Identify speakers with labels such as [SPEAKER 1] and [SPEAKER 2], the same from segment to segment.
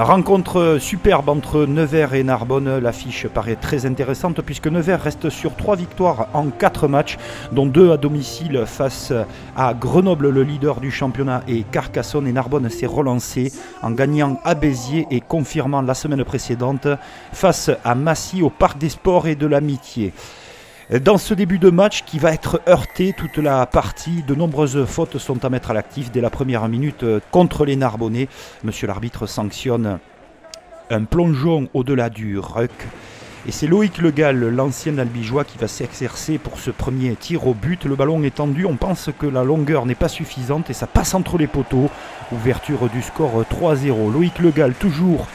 [SPEAKER 1] Rencontre superbe entre Nevers et Narbonne. L'affiche paraît très intéressante puisque Nevers reste sur 3 victoires en 4 matchs, dont 2 à domicile face à Grenoble, le leader du championnat, et Carcassonne. Et Narbonne s'est relancé en gagnant à Béziers et confirmant la semaine précédente face à Massy au Parc des Sports et de l'Amitié. Dans ce début de match qui va être heurté toute la partie, de nombreuses fautes sont à mettre à l'actif dès la première minute contre les Narbonnais. Monsieur l'arbitre sanctionne un plongeon au-delà du ruck. Et c'est Loïc Legal, l'ancien albigeois, qui va s'exercer pour ce premier tir au but. Le ballon est tendu, on pense que la longueur n'est pas suffisante et ça passe entre les poteaux. Ouverture du score 3-0. Loïc Legal toujours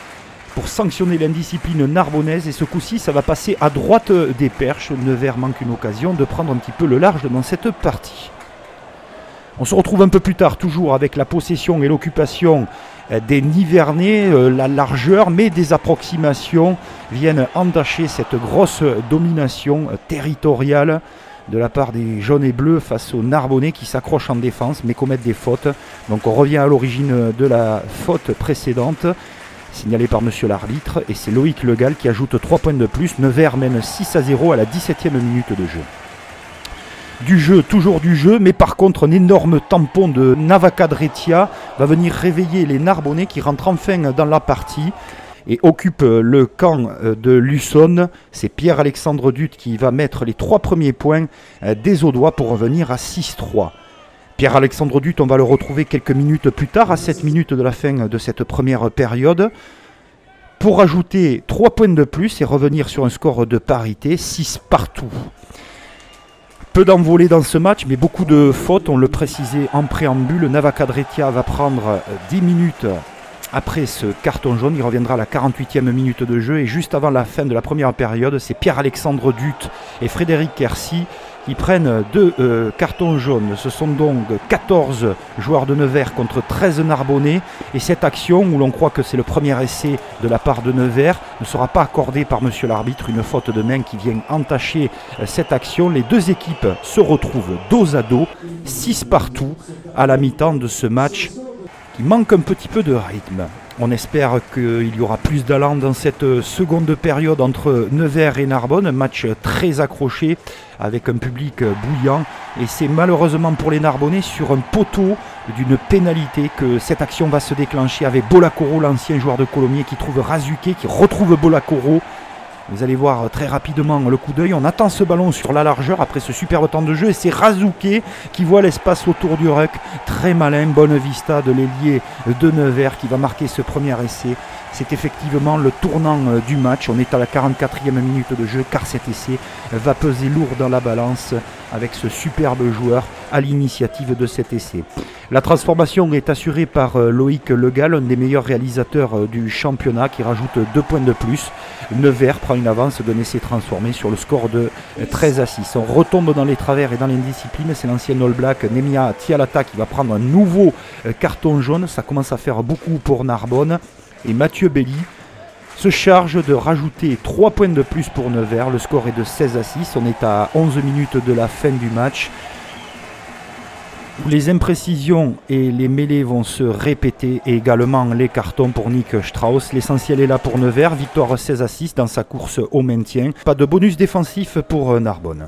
[SPEAKER 1] pour sanctionner l'indiscipline narbonnaise, et ce coup-ci ça va passer à droite des perches. Nevers manque une occasion de prendre un petit peu le large dans cette partie. On se retrouve un peu plus tard, toujours avec la possession et l'occupation des Nivernais, la largeur, mais des approximations viennent entacher cette grosse domination territoriale de la part des jaunes et bleus face aux Narbonnais qui s'accrochent en défense mais commettent des fautes. Donc on revient à l'origine de la faute précédente, signalé par monsieur l'arbitre, et c'est Loïc Legal qui ajoute 3 points de plus. Nevers mène 6-0 à la 17e minute de jeu. Du jeu, toujours du jeu, mais par contre un énorme tampon de Navacadretia va venir réveiller les Narbonnais qui rentrent enfin dans la partie et occupent le camp de Luçonne. C'est Pierre-Alexandre Dutte qui va mettre les 3 premiers points des Audois pour revenir à 6-3. Pierre-Alexandre Dutte, on va le retrouver quelques minutes plus tard, à 7 minutes de la fin de cette première période, pour ajouter 3 points de plus et revenir sur un score de parité, 6 partout. Peu d'envolées dans ce match, mais beaucoup de fautes, on le précisait en préambule. Navacadretia va prendre 10 minutes après ce carton jaune, il reviendra à la 48e minute de jeu, et juste avant la fin de la première période, c'est Pierre-Alexandre Dutte et Frédéric Quercy qui prennent 2 cartons jaunes. Ce sont donc 14 joueurs de Nevers contre 13 Narbonnais, et cette action, où l'on croit que c'est le premier essai de la part de Nevers, ne sera pas accordée par monsieur l'arbitre, une faute de main qui vient entacher cette action. Les deux équipes se retrouvent dos à dos, 6 partout à la mi-temps de ce match qui manque un petit peu de rythme. On espère qu'il y aura plus d'allant dans cette seconde période entre Nevers et Narbonne. Un match très accroché avec un public bouillant. Et c'est malheureusement pour les Narbonnais sur un poteau d'une pénalité que cette action va se déclencher, avec Bolacoro, l'ancien joueur de Colomiers, qui trouve Razuquet, qui retrouve Bolacoro. Vous allez voir très rapidement le coup d'œil. On attend ce ballon sur la largeur après ce superbe temps de jeu. Et c'est Razuquet qui voit l'espace autour du ruck. Très malin, bonne vista de l'ailier de Nevers qui va marquer ce premier essai. C'est effectivement le tournant du match. On est à la 44e minute de jeu, car cet essai va peser lourd dans la balance avec ce superbe joueur à l'initiative de cet essai. La transformation est assurée par Loïc Legal, un des meilleurs réalisateurs du championnat, qui rajoute 2 points de plus. Nevers prend une avance d'un essai transformé sur le score de 13-6. On retombe dans les travers et dans l'indiscipline. C'est l'ancien All Black Nemia Tialata qui va prendre un nouveau carton jaune. Ça commence à faire beaucoup pour Narbonne. Et Mathieu Belly se charge de rajouter 3 points de plus pour Nevers. Le score est de 16-6. On est à 11 minutes de la fin du match, où les imprécisions et les mêlées vont se répéter, et également les cartons pour Nick Strauss. L'essentiel est là pour Nevers, victoire 16-6 dans sa course au maintien. Pas de bonus défensif pour Narbonne.